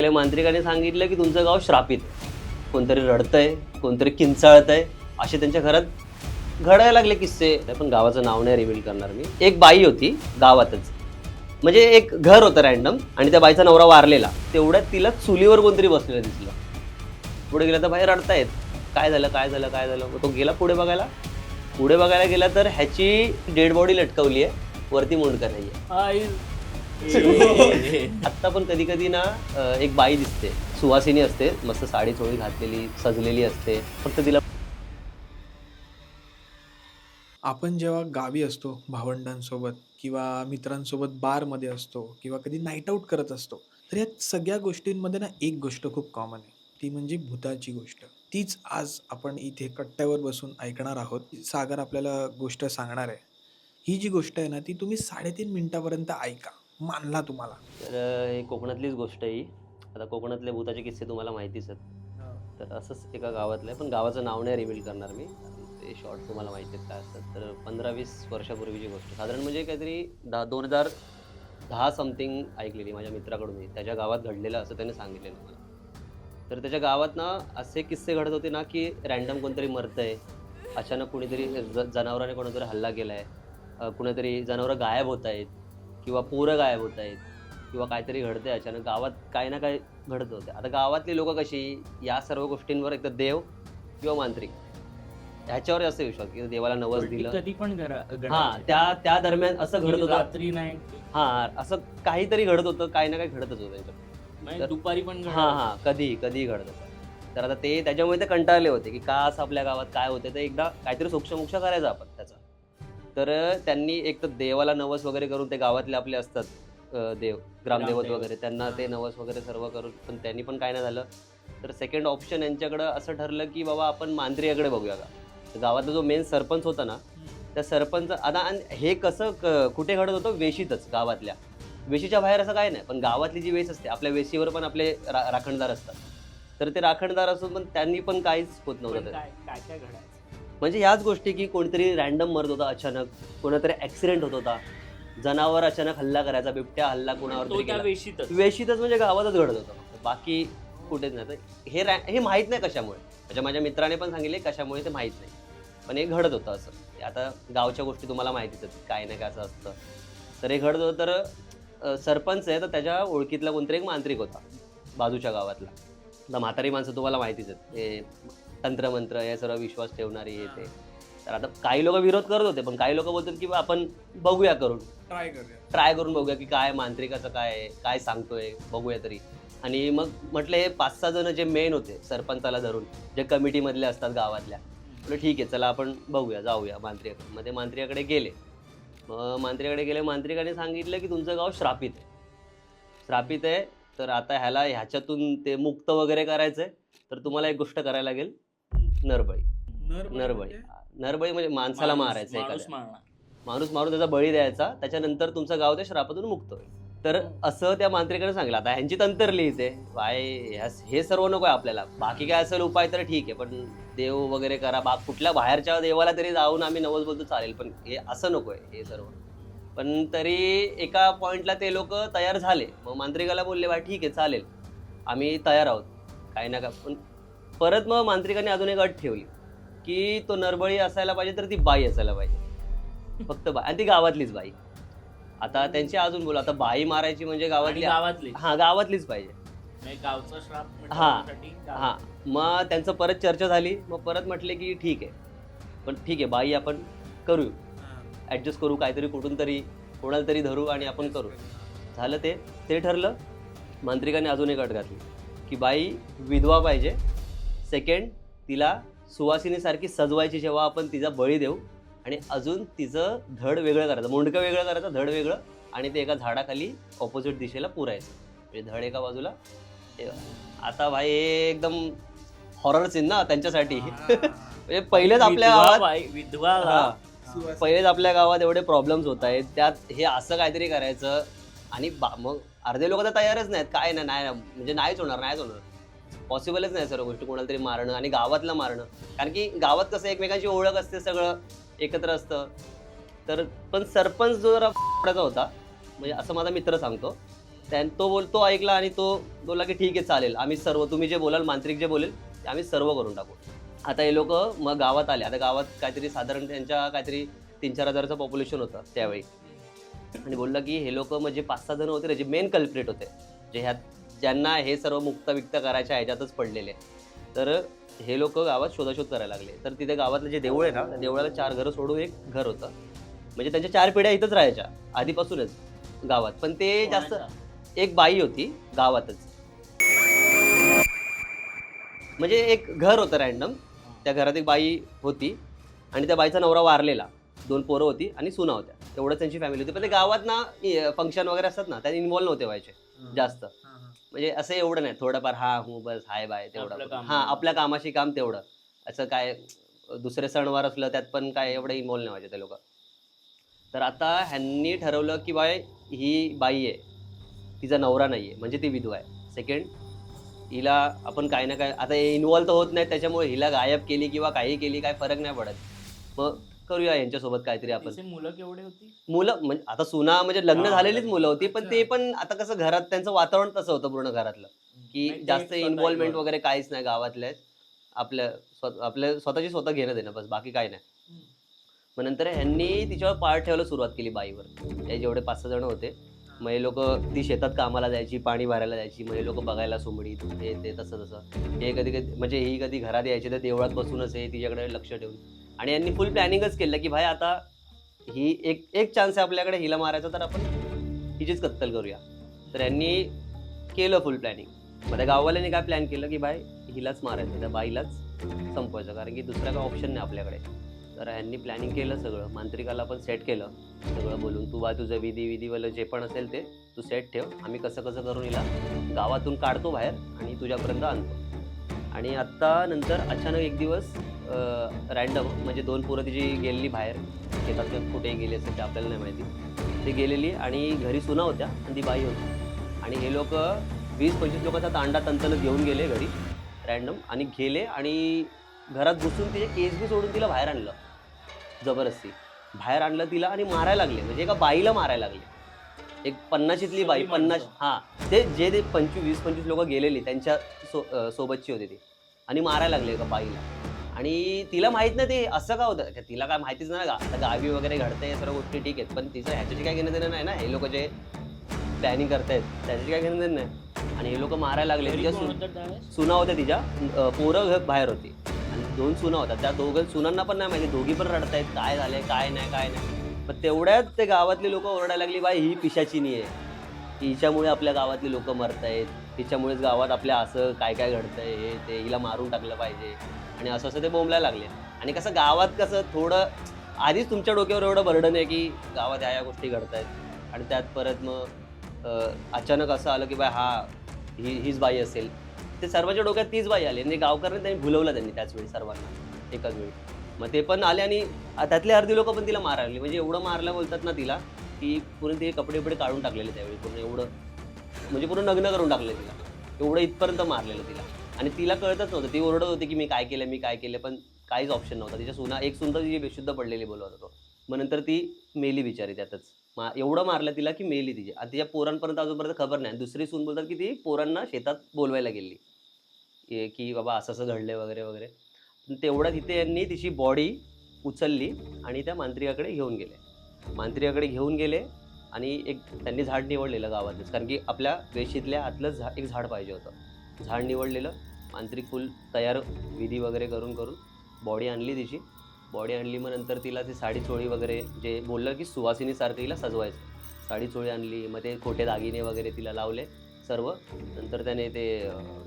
मांत्रिकाने सांगितलं की तुमचं गाव श्रापित आहे. कोणतरी रडतंय, कोणतरी किंचाळतंय, असे त्यांच्या घरात घडायला लागले किस्से. पण गावाचं नाव नाही रिव्हील करणार मी. एक बाई होती गावातच, म्हणजे एक घर होतं रॅन्डम, आणि त्या बाईचा नवरा वारलेला. तेवढ्यात तिला चुलीवर कोणतरी बसलेलं दिसलं. पुढे गेला तर बाई रडतायत, काय झालं काय झालं काय झालं. तो गेला पुढे बघायला गेला तर ह्याची डेड बॉडी लटकवली आहे, वरती मुंडका नाहीये. आत्ता पण कधी कधी ना एक बाई दिसते, सुवासिनी असते, मस्त साडी चोळी घातलेली, सजलेली असते. फक्त तिला आपण जेव्हा गावी असतो भावंडांसोबत किंवा मित्रांसोबत बारमध्ये असतो किंवा कधी नाईट आऊट करत असतो, तर या सगळ्या गोष्टींमध्ये ना एक गोष्ट खूप कॉमन आहे, ती म्हणजे भूताची गोष्ट. तीच आज आपण इथे कट्ट्यावर बसून ऐकणार आहोत. सागर आपल्याला गोष्ट सांगणार आहे. ही जी गोष्ट आहे ना, ती तुम्ही 3.5 मिनिटापर्यंत ऐका, मानला तुम्हाला. तर हे कोकणातलीच गोष्ट आहे ही. आता कोकणातले भूताचे किस्से तुम्हाला माहितीच आहेत. तर असंच एका गावातलं आहे, पण गावाचं नाव नाही रिव्हील करणार मी. ते शॉर्ट तुम्हाला माहिती आहेत काय असतात. तर 15-20 वर्षापूर्वीची गोष्ट साधारण, म्हणजे काहीतरी 2010 समथिंग ऐकलेली माझ्या मित्राकडून. त्याच्या गावात घडलेलं असं त्याने सांगितलेलं मला. तर त्याच्या गावात ना असे किस्से घडत होते ना की रॅन्डम कोणतरी मरतंय, अचानक कुणीतरी जनावराने कोणातरी हल्ला केला आहे, कुणीतरी जनावरं गायब होत आहेत, किंवा पोरं गायब होत आहेत, किंवा काहीतरी घडतंय अचानक गावात, काही ना काही घडत होते. आता गावातली लोक कशी या सर्व गोष्टींवर एकतर देव किंवा मांत्रिक ह्याच्यावर जास्त विश्वास, की देवाला नवस दिलं. कधी पण त्या दरम्यान असं घडत होतं. रात्री नाही, असं काहीतरी घडत होतं, काही ना काही घडतच होतं त्याच्यात. म्हणजे दुपारी पण कधी घडत होतं. तर आता ते त्याच्यामुळे ते कंटाळले होते की का असं आपल्या गावात काय होतं, तर एकदा काहीतरी सोक्ष करायचा आपण त्याचा. तर त्यांनी एक तर देवाला नवस वगैरे करून, ते गावातले आपले असतात देव, ग्रामदेवत वगैरे, त्यांना ते नवस वगैरे सर्व करून, पण त्यांनी पण काय नाही झालं. तर सेकंड ऑप्शन यांच्याकडं असं ठरलं की बाबा आपण मांत्रिकाकडे बघूया का. तर गावातला जो मेन सरपंच होता ना, त्या सरपंच, आता हे कसं कुठे घडत होतं, वेशीतच. गावातल्या वेशीच्या बाहेर असं काय नाही, पण गावातली जी वेस असते, आपल्या वेशीवर पण आपले राखणदार असतात. तर ते राखणदार असून पण त्यांनी पण काहीच होत नव्हतं. काय घडायचं. म्हणजे ह्याच गोष्टी की कोणतरी रॅन्डम मरत होता अचानक, कोणातरी ऍक्सिडेंट होत होता, जनावर अचानक हल्ला करायचा, बिबट्या हल्ला कोणावर तरी केला. वेशीतच म्हणजे गावातच घडत होतं, बाकी कुठेच नाही. तर हे माहीत नाही कशामुळे, म्हणजे माझ्या मित्राने पण सांगितले कशामुळे ते माहीत नाही, पण हे घडत होतं असं. आता गावच्या गोष्टी तुम्हाला माहितीच आहेत, काय नाही काय असं असतं. तर हे घडत होतं. तर सरपंच आहे, तर त्याच्या ओळखीतला कोणतरी एक मांत्रिक होता बाजूच्या गावातला. आता म्हातारी माणसं तुम्हाला माहितीच आहेत, हे तंत्रमंत्र हे सर्व विश्वास ठेवणारी येते. तर आता काही लोक विरोध करत होते, पण काही लोक बोलतात की आपण बघूया करून, ट्राय करून बघूया की काय मांत्रिकाचं काय आहे, काय सांगतोय बघूया तरी. आणि मग म्हटलं हे 5-6 जण जे मेन होते सरपंचाला धरून, जे कमिटीमधले असतात गावातल्या, म्हटलं ठीक आहे चला आपण बघूया, जाऊया मांत्रिकाकडे. मग ते मांत्रिकाकडे गेले. मांत्रिकाने सांगितलं की तुमचं गाव श्रापित आहे. तर आता ह्याच्यातून ते मुक्त वगैरे करायचंय, तर तुम्हाला एक गोष्ट करायला लागेल, नरबळी. नरबळी म्हणजे माणसाला मारायचं, एखाद्या माणूस मारून त्याचा बळी द्यायचा, त्याच्यानंतर तुमचं गाव त्या श्रापातून मुक्त होईल. तर असं त्या मांत्रिकाने सांगितलं. आता ह्यांची तंत्र लिहिते बाय, हे सर्व नको आहे आपल्याला, बाकी काय असेल उपाय तर ठीक आहे, पण देव वगैरे करा, कुठल्या बाहेरच्या देवाला तरी जाऊन आम्ही नवस बोलतो चालेल, पण हे असं नको आहे हे सर्व. पण तरी एका पॉइंटला ते लोक तयार झाले. मग मांत्रिकाला बोलले बाय ठीक आहे चालेल, आम्ही तयार आहोत, काही ना काय. पण परत मग मांत्रिकाने अजून एक अट ठेवली की तो नरबळी असायला पाहिजे तर ती बाई असायला पाहिजे, फक्त बाई, आणि ती गावातलीच बाई. आता त्यांची अजून बोला, आता बाई मारायची म्हणजे गावातलीच पाहिजे. मग त्यांचं परत चर्चा झाली. मग परत म्हटले की ठीक आहे, पण ठीक आहे बाई आपण करू, ऍडजस्ट करू, काहीतरी कुठून तरी कोणाला तरी धरू आणि आपण करू. झालं ते ठरलं. मांत्रिकाने अजून एक अट घातली की बाई विधवा पाहिजे. सेकंड, तिला सुवासिनीसारखी सजवायची जेव्हा आपण तिचा बळी देऊ, आणि अजून तिचं धड वेगळं करायचं, मुंडकं वेगळं करायचं, धड वेगळं, आणि ते एका झाडाखाली ऑपोजिट दिशेला पुरायचं, म्हणजे धड एका बाजूला. आता भाई हे एकदम हॉरर सीन ना त्यांच्यासाठी. म्हणजे पहिलेच आपल्या गावात एवढे प्रॉब्लेम्स होत आहेत, त्यात हे असं काहीतरी करायचं. आणि मग अर्धे लोक तर तयारच नाहीत, काय नाही म्हणजे नाहीच होणार, पॉसिबलच नाही सर्व गोष्टी. कोणाला तरी मारणं आणि गावातलं मारणं, कारण की गावात कसं एकमेकांची ओळख असते, सगळं एकत्र असतं. तर पण सरपंच जो जरा होता, म्हणजे असं माझा मित्र सांगतो, तो ऐकला आणि तो बोलला की ठीक आहे चालेल, आम्ही सर्व तुम्ही जे बोलाल मांत्रिक जे बोलेल ते आम्ही सर्व करून टाकू. आता हे लोक मग गावात आले. आता गावात काहीतरी साधारण त्यांच्या काहीतरी 3-4 हजाराचं पॉप्युलेशन होतं त्यावेळी. आणि बोललं की हे लोक म्हणजे 5-6 जण होते जे मेन कल्प्रिट होते, जे ज्यांना हे सर्व मुक्त विक्त करायच्या ह्याच्यातच पडलेले. तर हे लोक गावात शोधाशोध करायला लागले. तर तिथे गावातलं जे देऊळ आहे ना, त्या देवळाला 4 घरं सोडून एक घर होतं. म्हणजे त्यांच्या 4 पिढ्या इथंच राहायच्या आधीपासूनच गावात. पण ते जास्त एक बाई होती गावातच, म्हणजे एक घर होतं रॅन्डम. त्या घरात एक बाई होती आणि त्या बाईचा नवरा वारलेला, 2 पोरं होती आणि सुना होत्या. एवढंच त्यांची फॅमिली होती. पण ते गावात ना फंक्शन वगैरे असतात ना, त्यात इन्व्हॉल्व नव्हते व्हायचे जास्त. म्हणजे असं एवढं नाही, थोडंफार बस हाय बाय तेवढं, आपल्या कामाशी काम तेवढं. असं काय दुसरे सणवार असलं त्यात पण काय एवढं इन्व्हॉल्व नाही व्हायचे ते लोक. तर आता ह्यांनी ठरवलं की बाय ही बाई आहे, तिचा नवरा नाहीये, म्हणजे ती विधवा आहे. सेकंड, हिला आपण काय ना काय आता इन्व्हॉल्व तर होत नाही, त्याच्यामुळे हिला गायब केली किंवा काही केली काय फरक नाही पडत. मग करूया यांच्यासोबत काहीतरी आपण. मुलं केवढे होती? मुलं म्हणजे आता सुना म्हणजे लग्न झालेलीच मुलं होती. पण ते पण आता कसं घरात त्यांचं वातावरण तसं होतं पूर्ण घरातलं, की जास्त इन्व्हॉल्वमेंट वगैरे काहीच नाही. गावातल्या आपल्या स्वतःची स्वतः घेणं देणं बस, बाकी काही नाही. मग नंतर ह्यांनी तिच्यावर पाळ ठेवायला सुरुवात केली बाईवर. हे जेवढे 5-6 जण होते, मग हे लोक ती शेतात कामाला जायची, पाणी भरायला जायची. मग हे लोक बघायला सुमडी ते तसं हे कधी म्हणजे ही कधी घरात यायची तर देवळात बसूनच हे तिच्याकडे लक्ष ठेवून. आणि यांनी फुल प्लॅनिंगच केलं की भाई आता ही एक चान्स आहे आपल्याकडे हिला मारायचा, तर आपण हिचीच कत्तल करूया. तर यांनी केलं फुल प्लॅनिंग. मग त्या गाववाल्यांनी काय प्लॅन केलं की भाई हिलाच मारायचं, त्या बाईलाच संपवायचं, कारण की दुसरा काय ऑप्शन नाही आपल्याकडे. तर यांनी प्लॅनिंग केलं सगळं. मांत्रिकाला पण सेट केलं सगळं बोलून, तू बा तुझं विधीवालं जे पण असेल ते तू सेट ठेव, आम्ही कसं करून हिला गावातून काढतो बाहेर आणि तुझ्यापर्यंत आणतो. आणि आत्ता नंतर अचानक एक दिवस रॅन्डम म्हणजे 2 पोरं तिची गेलेली बाहेर शेतात, कुठेही गेली असेल ते आपल्याला नाही माहिती. ती गेलेली आणि घरी सुना होत्या आणि ती बाई होती. आणि हे लोक 20-25 लोकांचा तांडा तंतनच घेऊन गेले घरी रॅन्डम, आणि गेले आणि घरात घुसून तिचे केस बी सोडून तिला बाहेर आणलं, जबरदस्ती बाहेर आणलं तिला आणि मारायला लागले. म्हणजे एका बाईला मारायला लागले, एक 50शीतली बाई. 50 ते 20-25 लोक गेलेली त्यांच्या सोबतची होती ती, आणि मारायला लागले एका बाईला. आणि तिला माहित नाही ते असं का होतं, तिला काय माहितीच नाही. आता गावी वगैरे घडतंय सर्व गोष्टी ठीक आहेत, पण तिचं ह्याच्याशी काय घेणं देणं नाही ना. हे लोक जे प्लॅनिंग करतायत त्याच्याशी काय घेणं देणं नाही. आणि हे लोक मारायला लागले. तिच्या सुना होत्या, तिच्या पोरं बाहेर होती आणि 2 सुना होत्या. त्या दोघं सुनांना पण नाही माहिती, दोघी पण रडतायत काय झालंय काय नाही. पण तेवढ्यात ते गावातले लोक ओरडायला लागली, बाई ही पिशाची नाही आहे, हिच्यामुळे आपल्या गावातली लोक मरतायत, हिच्यामुळेच गावात आपल्या असं काय घडतंय, हे ते, हिला मारून टाकलं पाहिजे. आणि असं ते बोंबलायला लागले. आणि कसं गावात कसं थोडं आधीच तुमच्या डोक्यावर एवढं बर्डन आहे की गावात ह्या गोष्टी घडतायत, आणि त्यात परत मग अचानक असं आलं की बाय हीच बाई असेल. ते सर्वांच्या डोक्यात तीच बाई आली आणि गावकऱ्यांनी त्यांनी भुलवलं त्यांनी त्याच वेळी सर्वांना एकाच वेळी. मग ते पण आले आणि त्यातले अर्धी लोक पण तिला मारायला लागली. म्हणजे एवढं मारलं बोलतात ना तिला, की पूर्ण ते कपडे काढून टाकलेले त्यावेळी पूर्ण, एवढं म्हणजे पूर्ण नग्न करून टाकले तिला, एवढं इथपर्यंत मारलेलं तिला. आणि तिला कळतच नव्हतं, ती ओरडत होती की मी काय केलं, पण काहीच ऑप्शन नव्हता. तिच्या एक सुना तिची बेशुद्ध पडलेली बोलवत होतो. मग नंतर ती मेली बिचारी त्यातच. एवढं मारलं तिला की मेली तिची. आणि तिच्या पोरांपर्यंत अजूनपर्यंत खबर नाही. दुसरी सून बोलतात की ती पोरांना शेतात बोलवायला गेली की बाबा असं घडलंय वगैरे. तेवढ्या तिथे यांनी तिची बॉडी उचलली आणि त्या मांत्रिकाकडे घेऊन गेले. आणि त्यांनी झाड निवडलेलं गावातच, कारण की आपल्या वेशीतल्या आतलं एक झाड पाहिजे होतं. झाड निवडलेलं, मांत्रिक फुल तयार विधी वगैरे करून बॉडी आणली तिची. मग नंतर तिला ती साडी चोळी वगैरे, जे बोललं की सुवासिनीसारखं हिला सजवायचं, साडी चोळी आणली. मग ते खोटे दागिने वगैरे तिला लावले सर्व. नंतर त्याने ते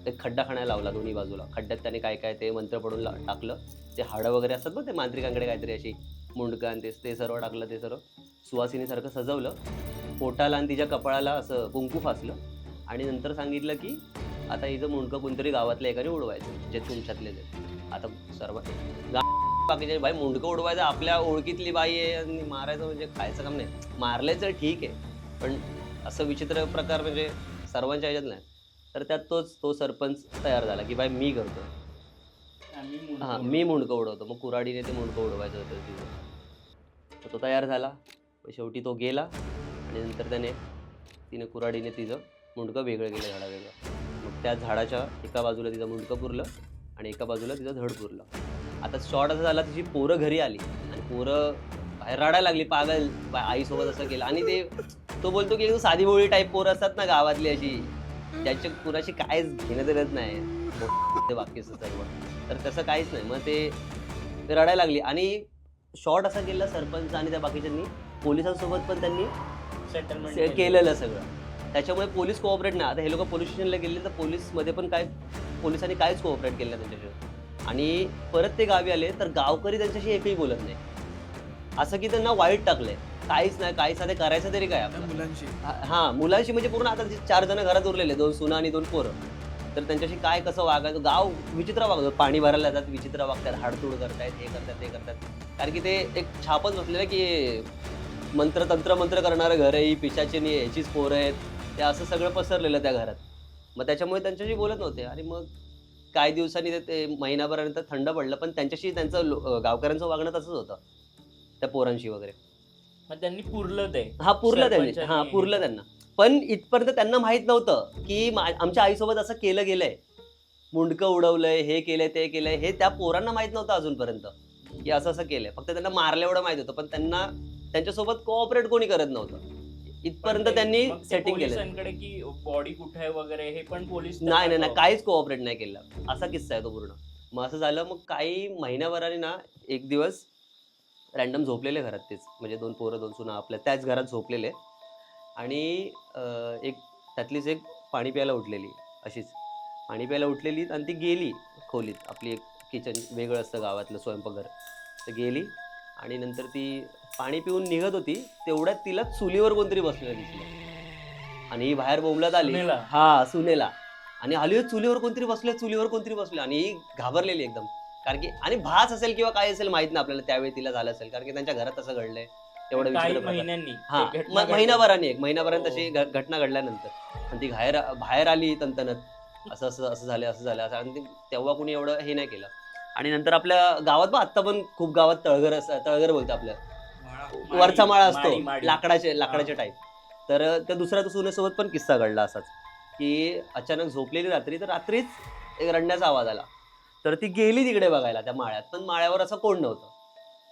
एक खड्डा खणायला लावला दोन्ही बाजूला. खड्ड्यात त्याने काय ते मंत्र पडून टाकलं. ते हाडं वगैरे असतात बघ ते मांत्रिकांकडे काहीतरी अशी मुंडकं आणि ते सर्व टाकलं. ते सर्व सुवासिनीसारखं सजवलं. पोटाला आणि तिच्या कपाळाला असं कुंकू फासलं. आणि नंतर सांगितलं की आता हिचं मुंडकं कोणतरी गावातल्या एकाने उडवायचं, जे तुमच्यातले ते. आता सर्व बाकीचे बाई मुंडकं उडवायचं, आपल्या ओळखीतली बाई आहे आणि मारायचं म्हणजे खायचं काम नाही. मारल्याचं ठीक आहे, पण असं विचित्र प्रकार म्हणजे सर्वांच्या ह्याच्यात नाही. तर त्यात तो सरपंच तयार झाला की बाई मी करतो, मी मुंडकं उडवतो. मग कुऱ्हाडीने ते मुंडकं उडवायचं होतं तिथं. तो तयार झाला. शेवटी तो गेला आणि नंतर त्याने तिने कुऱ्हाडीने तिचं मुंडकं वेगळं केलं झाडावेगळं. मग त्या झाडाच्या एका बाजूला तिचं मुंडकं पुरलं आणि एका बाजूला तिचं धड पुरलं. आता शॉर्ट असा झाला, तिची पोरं घरी आली आणि पोरं बाहेर रडायला लागली, पागल आईसोबत असं केलं. आणि ते तो बोलतो की साधी बोळी टाईप पोरं असतात ना गावातली, अशी ज्यांच्या कुणाशी काहीच घेणं देत नाही ते वाक्यचं सर्व, तर तसं काहीच नाही. मग ते रडायला लागली आणि शॉर्ट असा केला सरपंच आणि त्या बाकीच्यांनी, पोलिसांसोबत पण त्यांनी सेटलमेंट केलेलं सगळं. त्याच्यामुळे पोलीस कोऑपरेट नाही. आता हे लोक पोलीस स्टेशनला गेले तर पोलीसमध्ये पण काय पोलिसांनी काहीच कोऑपरेट केलं नाही त्यांच्याशी. आणि परत ते गावी आले तर गावकरी त्यांच्याशी एकही बोलत नाही, असं की त्यांना वाईट टाकलंय. काहीच नाही, काही साधे करायचं तरी काय आपलं मुलांशी. हा मुलांशी म्हणजे पूर्ण. आता 4 जण घरात उरलेले, 2 सुना आणि 2 पोरं, तर त्यांच्याशी काय कसं वागायचं. गाव विचित्र वागतो, पाणी भरायला जातात विचित्र वागतात, हाडतूड करतायत, हे करतात ते करतात. कारण की ते एक छापच बसलेलं की मंत्र करणारं घर आहे, ही पिशाची नाही, ह्याचीच पोरं आहेत, ते असं सगळं पसरलेलं त्या घरात. मग त्याच्यामुळे त्यांच्याशी बोलत नव्हते. आणि मग काही दिवसांनी ते महिनाभरानंतर थंड पडलं, पण त्यांच्याशी त्यांचं गावकऱ्यांचं वागणं तसंच होतं त्या पोरांशी वगैरे. मग त्यांनी पुरलं ते. हा पुरलं त्यांनी, हा सरपंचांनी. पुरलं त्यांना. पण इथपर्यंत त्यांना माहित नव्हतं की आमच्या आईसोबत असं केलं गेलंय, मुंडकं उडवलंय, हे केलंय ते केलंय, हे त्या पोरांना माहित नव्हतं अजूनपर्यंत की असं असं केलंय. फक्त त्यांना मारलं एवढं माहित होतं, पण त्यांना त्यांच्यासोबत कोऑपरेट कोणी करत नव्हतं. इथपर्यंत त्यांनी मग ते सेटिंग केलं. पोलिसांकडे की बॉडी कुठे आहे वगैरे हे पण पोलीस नाही काहीच कोऑपरेट नाही केलं. असा किस्सा आहे तो पूर्ण. मग असं झालं. मग काही महिन्याभराने ना एक दिवस रॅन्डम झोपलेले घरात तेच, म्हणजे 2 पोरं 2 सुना आपल्या त्याच घरात झोपलेले. आणि एक त्यातलीच एक पाणी प्यायला उठलेली, अशीच पाणी प्यायला उठलेली आणि ती गेली खोलीत. आपली एक किचन वेगळं असतं गावातलं स्वयंपाकघर, तर गेली. आणि नंतर ती पाणी पिऊन निघत होती, तेवढ्यात तिला चुलीवर कोणतरी बसलेलं दिसलं. आणि ही बाहेर बोंबलत आली, सुनेला? हा सुनेला. आणि आली, चुलीवर कोणतरी बसले आणि ही घाबरलेली एकदम. कारण की आणि भास असेल किंवा काय असेल माहित नाही आपल्याला, त्यावेळी तिला झालं असेल कारण की त्यांच्या घरात तसं घडलंय तेवढं काही विचित्र प्रकार. महिन्यांनी हा ते घटना घडली. महिनाभराने हो. तशी घटना घडल्यानंतर. आणि ती बाहेर आली तंतनत, असं असं असं झालं असं. आणि तेव्हा कुणी एवढं हे नाही केलं. आणि नंतर आपल्या गावात आत्ता पण खूप गावात तळघर बोलतो आपल्या वरचा माळा असतो, माडी. लाकडाचे टाईप. तर त्या दुसऱ्या सुनेसोबत पण किस्सा घडला असाच, की अचानक झोपलेली रात्री, तर रात्रीच एक रडण्याचा आवाज आला. तर ती गेली तिकडे बघायला त्या माळ्यात, पण माळ्यावर असं कोण नव्हतं.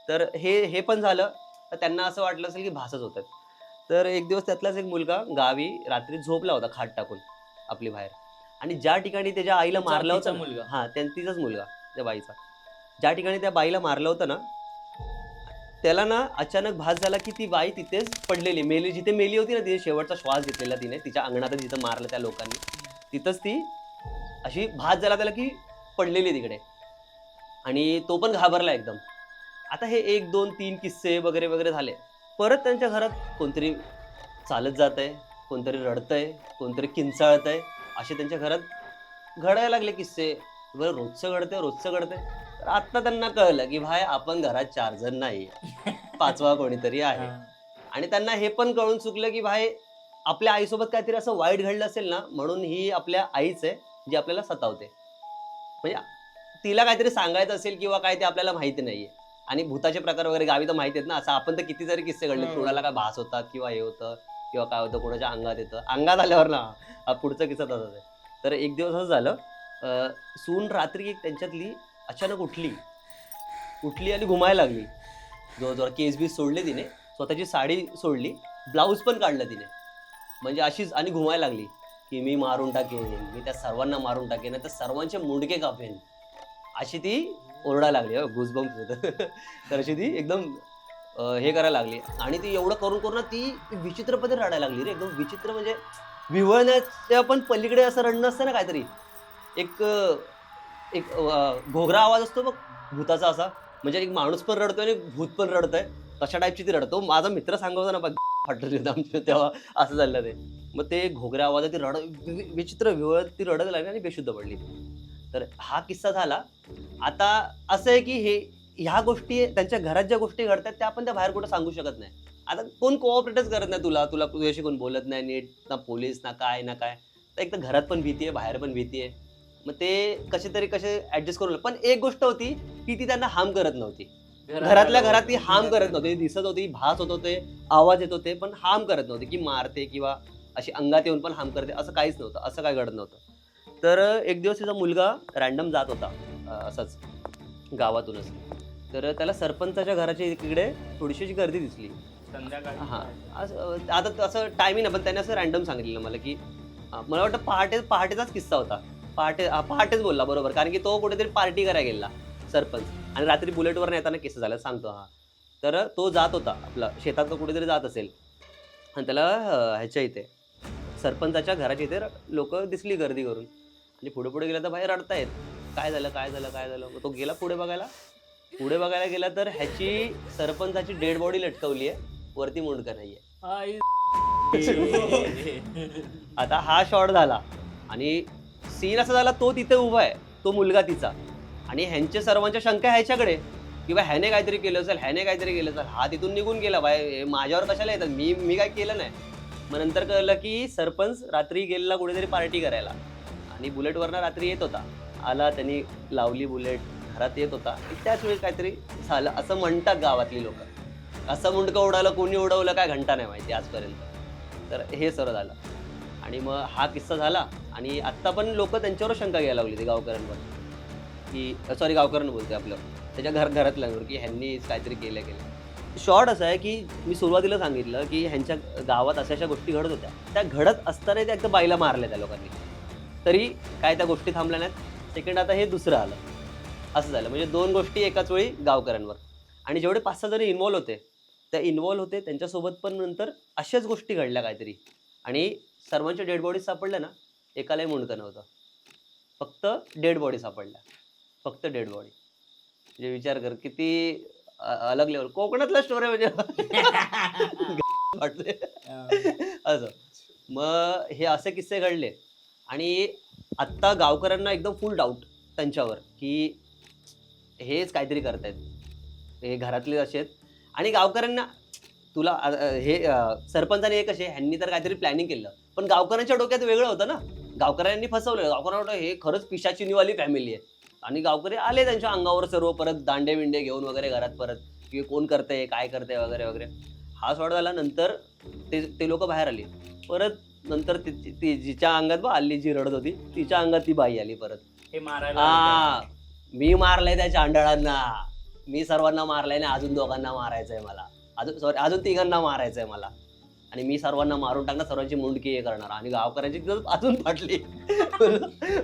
तर हे पण झालं. तर त्यांना असं वाटलं असेल की भासच होतात. तर एक दिवस त्यातलाच एक मुलगा गावी रात्री झोपला होता खाट टाकून आपली बाहेर. आणि ज्या ठिकाणी त्याच्या आईला मारलं तिचा होतं ना, मुलगा. हा तिचाच मुलगा, त्या बाईचा. ज्या ठिकाणी त्या बाईला मारलं होतं ना, त्याला ना अचानक भास झाला की ती बाई तिथेच पडलेली, मेली. जिथे मेली होती ना, तिथे शेवटचा श्वास घेतलेला तिने, तिच्या अंगणातच जिथं मारलं त्या लोकांनी, तिथंच ती अशी भास झाला त्याला की पडलेली तिकडे. आणि तो पण घाबरला एकदम. आता हे 1 2 3 किस्से वगैरे वगैरे झाले. परत त्यांच्या घरात कोणतरी चालत जात आहे, कोणतरी रडतंय, कोणतरी किंचाळतंय, असे त्यांच्या घरात घडायला लागले किस्से. बरं रोजचं घडतंय. तर आत्ता त्यांना कळलं की भाई आपण घरात 4 जण नाही, 5वा कोणीतरी आहे. हा. आणि त्यांना हे पण कळून चुकलं की भाई आपल्या आईसोबत काहीतरी असं वाईट घडलं असेल ना, म्हणून ही आपल्या आईच आहे जी आपल्याला सतावते. म्हणजे तिला काहीतरी सांगायचं असेल किंवा काय ते आपल्याला माहिती नाहीये. आणि भूताचे प्रकार वगैरे गावी तर माहिती आहेत ना. असं आपण तर किती जरी किस्से घडले, कोणाला काय भास होतात किंवा हे होतं किंवा काय होतं, कोणाच्या अंगात येतं. अंगात आल्यावर ना हा पुढचा किस्सा तसाच आहे. तर एक दिवस असं झालं, सून रात्री एक त्यांच्यातली अचानक उठली आणि घुमायला लागली. जवळजवळ केस बीस सोडले तिने, स्वतःची साडी सोडली, ब्लाऊज पण काढलं तिने, म्हणजे अशीच. आणि घुमायला लागली की मी मारून टाकेन, मी त्या सर्वांना मारून टाकेन, तर सर्वांचे मुंडके कापेन, अशी ती ओरडायला लागली. गुजबम्स होतं. तर अशी ती एकदम हे करायला लागली. आणि ती एवढं करून ना ती विचित्रपणे रडायला लागली रे, एकदम विचित्र. म्हणजे विव्हळण्याच्या पण पलीकडे असं रडणं असतं ना काहीतरी. एक घोगरा आवाज असतो बघ भूताचा असा, म्हणजे एक माणूस पण रडतोय आणि भूत पण रडतंय, तशा टाईपची ती रडतो. माझा मित्र सांगतो ना बघ, फाटली होती आमची तेव्हा, असं झालं ते. मग ते घोगऱ्या आवाजात ती विचित्र विवळत ती रडत लागली आणि बेशुद्ध पडली. तर हा किस्सा झाला. आता असं आहे की ह्या गोष्टी त्यांच्या घरात ज्या गोष्टी घडतात त्या आपण त्या बाहेर कुठं सांगू शकत नाही. आता कोण कोऑपरेटच करत नाही तुला तुझ्याशी कोण बोलत नाही नीट, ना पोलीस ना काय. तर एक तर घरात पण भीती आहे, बाहेर पण भीती आहे. मग ते कसे ऍडजस्ट करून. पण एक गोष्ट होती की ती त्यांना हार्म करत नव्हती. घरातल्या घरात ती हार्म करत नव्हती. दिसत होती, भास होत होते, आवाज येत होते, पण हार्म करत नव्हते की मारते किंवा अशी अंगात येऊन पण हार्म करते असं काहीच नव्हतं, असं काय घडत नव्हतं. तर एक दिवस तिचा मुलगा रॅन्डम जात होता असंच गावातूनच. तर त्याला सरपंचाच्या घराच्या इकडे थोडीशी अशी गर्दी दिसली. संध्याकाळी हां, आता असं टायमिंग नाही, पण त्याने असं रॅन्डम सांगितलेलं मला, की मला वाटतं पहाटेचाच किस्सा होता. पहाटेच बोलला बरोबर, कारण की तो कुठेतरी पार्टी करायला गेलेला सरपंच आणि रात्री बुलेटवरनं येताना किस्सा झाला सांगतो हा. तर तो जात होता आपला शेतात कुठेतरी जात असेल आणि त्याला ह्याच्या इथे सरपंचाच्या घराच्या इथे लोकं दिसली गर्दी करून आणि पुढे गेला तर बाहेर रडतायत. काय झालं, काय झालं, काय झालं? मग तो गेला पुढे बघायला. पुढे बघायला गेला तर ह्याची सरपंचाची डेड बॉडी लटकवली आहे, वरती मुंडकं नाहीये. आई. आता हा शॉट झाला आणि सीन असा झाला, तो तिथे उभा आहे, तो मुलगा तिचा, आणि ह्यांच्या सर्वांच्या शंका ह्याच्याकडे किंवा ह्याने काहीतरी केलं असेल, ह्याने काहीतरी केलं असेल. हा तिथून निघून गेला, बाय माझ्यावर कशाला येतात, मी काय केलं नाही. मग नंतर कळलं की सरपंच रात्री गेलेला कुठेतरी पार्टी करायला आणि बुलेटवरनं रात्री येत होता. आला, त्यांनी लावली बुलेट, घरात येत होता, त्याच वेळी काहीतरी झालं असं म्हणतात गावातली लोक. असं मुंडकं उडालं, कोणी उडवलं काय घंटा नाही माहिती आजपर्यंत. तर हे सर्व झालं आणि मग हा किस्सा झाला आणि आत्ता पण लोक त्यांच्यावर शंका घ्यायला लागली, ते गावकऱ्यांवर, की सॉरी गावकऱ्यांना बोलते आपलं त्याच्या घरातल्यांवर, की ह्यांनी काहीतरी केलं. शॉर्ट असं आहे की मी सुरुवातीला सांगितलं की ह्यांच्या गावात अशा गोष्टी घडत होत्या, त्या घडत असताना त्या एकदा बाईला मारल्या त्या लोकांनी, तरी काय त्या गोष्टी थांबल्या नाहीत. सेकंड आता हे दुसरं आलं, असं झालं. म्हणजे 2 गोष्टी एकाच वेळी गावकऱ्यांवर. आणि जेवढे 5-6 जण इन्व्हॉल्व होते त्यांच्यासोबत पण नंतर अशाच गोष्टी घडल्या काहीतरी, आणि सर्वांच्या डेड बॉडीज सापडल्या ना, एकालाही मुंडकं नव्हतं, फक्त डेड बॉडी सापडल्या, फक्त डेड बॉडी. म्हणजे विचार कर किती अलग लेवल कोकणातला स्टोरी म्हणजे वाटते असं. मग हे असे किस्से घडले आणि आत्ता गावकऱ्यांना एकदम फुल डाऊट त्यांच्यावर, की हेच काहीतरी करतायत, हे घरातले असे आहेत. आणि गावकऱ्यांना तुला सरपंचाने हे कसे ह्यांनी तर काहीतरी प्लॅनिंग केलं, पण गावकऱ्यांच्या डोक्यात वेगळं होतं ना. गावकऱ्यांनी फसवलं, गावकऱ्यांना वाटतं हे खरंच पिशाचिनीवाली फॅमिली आहे. आणि गावकरी आले त्यांच्या अंगावर सर्व परत दांडे विंडे घेऊन वगैरे घरात परत, की कोण करतंय, काय करतंय वगैरे वगैरे. हा सॉर्ट झाला. नंतर ते लोक बाहेर आली परत. नंतर ती जिच्या अंगात आली, जी रडत होती तिच्या अंगात ती बाई आली परत. हे मारायला मी मारलंय त्या चांडळांना, मी सर्वांना मारलंय ना, अजून दोघांना मारायचंय मला, अजून 3घांना मारायचंय मला, आणि मी सर्वांना मारून टाकणार, सर्वांची मुंडकी हे करणार. आणि गावकऱ्यांची अजून फाटली.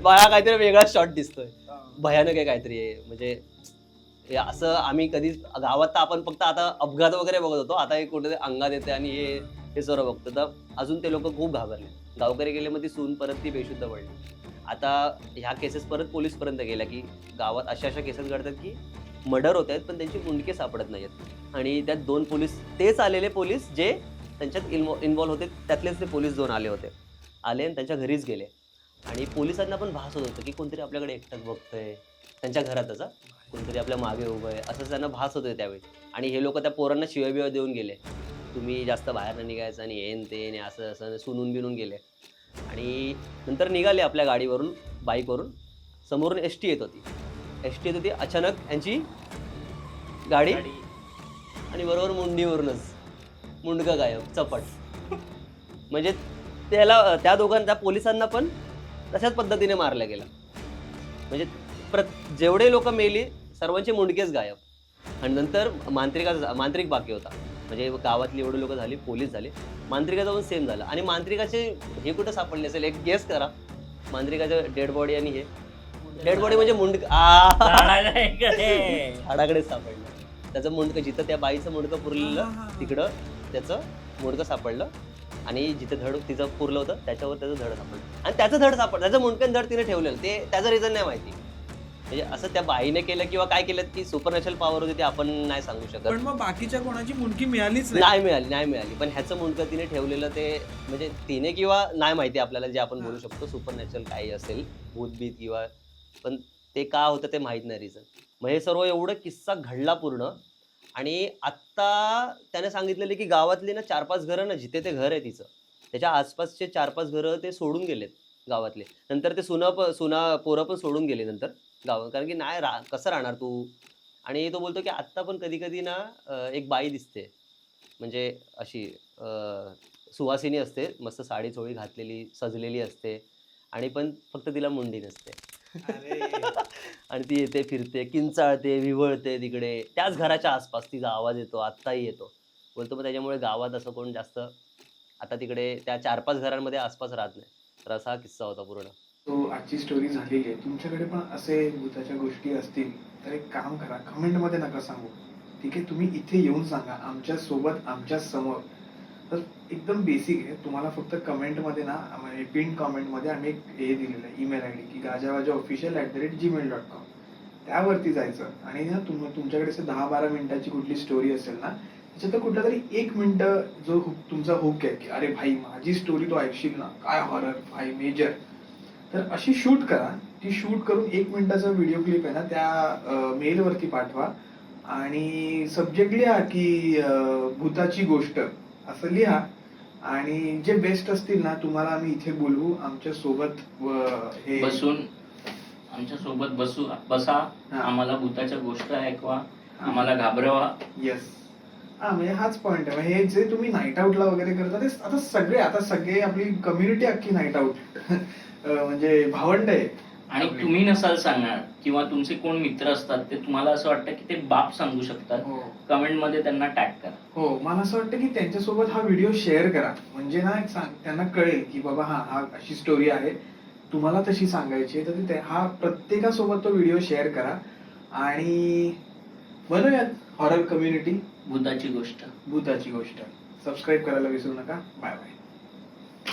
बाया काहीतरी वेगळा शॉट दिसतोय, भयानक आहे काहीतरी आहे. म्हणजे हे असं आम्ही कधीच गावात तर आपण फक्त आता अपघात वगैरे बघत होतो, आता हे कुठे अंगात येते आणि हे सर्व बघतो. तर अजून ते लोक खूप घाबरले. गावकरी गेले, मग ती सून परत ती बेशुद्ध पडली. आता ह्या केसेस परत पोलीसपर्यंत गेल्या, की गावात अशा केसेस घडतात की मर्डर होत आहेत पण त्यांची मुंडके सापडत नाहीत. आणि त्यात 2 पोलीस, तेच आलेले पोलीस जे त्यांच्यात इन्व्हॉल्व होते, त्यातलेच ते पोलीस 2 आले आणि त्यांच्या घरीच गेले. आणि पोलिसांना पण भास होत होतं की कोणतरी आपल्याकडे एकटक बघतंय, त्यांच्या घरातच कोणतरी आपल्या मागे उभं आहे, असं त्यांना भास होतोय त्यावेळी. आणि हे लोक त्या पोरांना शिव्या देऊन गेले, तुम्ही जास्त बाहेर नाही निघायचं आणि येन ते असं असं सुनून बिनून गेले. आणि नंतर निघाले आपल्या गाडीवरून, बाईकवरून. समोरून एस टी येत होती. अचानक यांची गाडी आणि बरोबर मुंडीवरूनच मुंडकं गायब, चपट. म्हणजे त्या दोघांना, त्या पोलिसांना पण तशाच पद्धतीने मारल्या गेला. म्हणजे जेवढे लोक मेली सर्वांचे मुंडकेच गायब. आणि नंतर मांत्रिक बाकी होता. म्हणजे गावातली एवढे लोक झाली, पोलीस झाले, मांत्रिकाचं पण सेम झालं. आणि मांत्रिकाचे हे कुठं सापडले असेल, एक गेस करा. मांत्रिकाचं डेड बॉडी आणि हे डेड बॉडी म्हणजे झाडाकडे सापडलं. त्याचं मुंडकं, जिथं त्या बाईचं मुंडकं पुरलेलं तिकडं त्याचं मुंडकं सापडलं. आणि जिथं तिचं पुरलं होतं त्याच्यावर त्याचं धड सापडलं. आणि त्याचं मुंडकं धड तिने ठेवलेलं, ते त्याचं रिझन नाही माहिती. म्हणजे असं त्या बाईने केलं किंवा काय केलं की सुपरनॅचरल पॉवर होती, ते आपण नाही सांगू शकत. पण मग बाकीच्या कोणाची मुंडकी मिळालीच नाही मिळाली. पण ह्याचं मुंडकं तिने ठेवलेलं, ते म्हणजे तिने किंवा नाही माहिती आपल्याला, जे आपण बोलू शकतो सुपरनॅचरल काही असेल, भूतबीत किंवा, पण ते का होतं ते माहीत नाही रिझन. मग हे सर्व एवढं किस्सा घडला पूर्ण. आणि आत्ता त्याने सांगितलेलं की गावातली ना 4-5 घरं ना, जिथे ते घर आहे तिचं, त्याच्या आसपासचे 4-5 घरं ते सोडून गेलेत गावातले. नंतर ते पोरं पण सोडून गेले नंतर गावात, कारण की नाही कसं राहणार तू. आणि तो बोलतो की आत्ता पण कधी कधी ना एक बाई दिसते, म्हणजे अशी सुवासिनी असते, मस्त साडी चोळी घातलेली सजलेली असते आणि पण फक्त तिला मुंडी नसते. आणि ती येते फिरते किंचाळते विव्हळते तिकडे त्याच घराच्या आसपास तिचा आवाज येतो आत्ताही येतो. बोलतो मग त्याच्यामुळे गावात असं कोण जास्त आता तिकडे त्या 4-5 घरांमध्ये आसपास राहत नाही. तर असा हा किस्सा होता पूर्ण. तो आजची स्टोरी झालेली आहे. तुमच्याकडे पण असे भूताच्या गोष्टी असतील तर एक काम करा, कमेंटमध्ये नका सांगू. ठीक आहे, तुम्ही इथे येऊन सांगा आमच्या सोबत, आमच्या समोर. तर एकदम बेसिक आहे. तुम्हाला फक्त कमेंटमध्ये ना म्हणजे पिन कमेंटमध्ये आम्ही एक हे दिलेलं आहे ईमेल ID की gajawajaofficial@gmail.com. त्यावरती जायचं आणि ना तुमच्याकडे असं 10-12 मिनिटाची कुठली स्टोरी असेल ना त्याच्यात कुठला तरी 1 मिनिटं जो तुमचा हुक आहे की अरे भाई माझी स्टोरी तो ऐकशील ना, काय हॉरर, भाई मेजर. तर अशी शूट करा. ती शूट करून 1 मिनिटाचा व्हिडिओ क्लिप आहे ना त्या मेलवरती पाठवा आणि सब्जेक्ट लिहा की भूताची गोष्ट असं लिहा. आणि जे बेस्ट असतील ना तुम्हाला आम्ही इथे बोलवू आमच्या सोबत हे बसून आमच्या सोबत बसा, हा. आम्हाला भूताच्या गोष्ट ऐकवा, आम्हाला घाबरवा. येस. हा म्हणजे हाच पॉइंट आहे. हे जे तुम्ही नाईट आउटला वगैरे करता ते आता सगळे आपली कम्युनिटी अख्खी नाईट आउट म्हणजे भावंड आहे. आणि तुम्ही नसाल सांगणार किंवा तुमचे कोण मित्र असतात ते तुम्हाला असं वाटतं की ते बाप सांगू शकतात, हो कमेंट मध्ये त्यांना टॅग करा. हो, मला असं वाटतं की त्यांच्यासोबत हा व्हिडिओ शेअर करा. म्हणजे ना त्यांना कळेल की बाबा हा अशी स्टोरी आहे, तुम्हाला तशी सांगायची आहे. तर हा प्रत्येकासोबत तो व्हिडिओ शेअर करा आणि बनवूयात हॉरर कम्युनिटी. भूताची गोष्ट. भूताची गोष्ट. सबस्क्राईब करायला विसरू नका. Bye bye.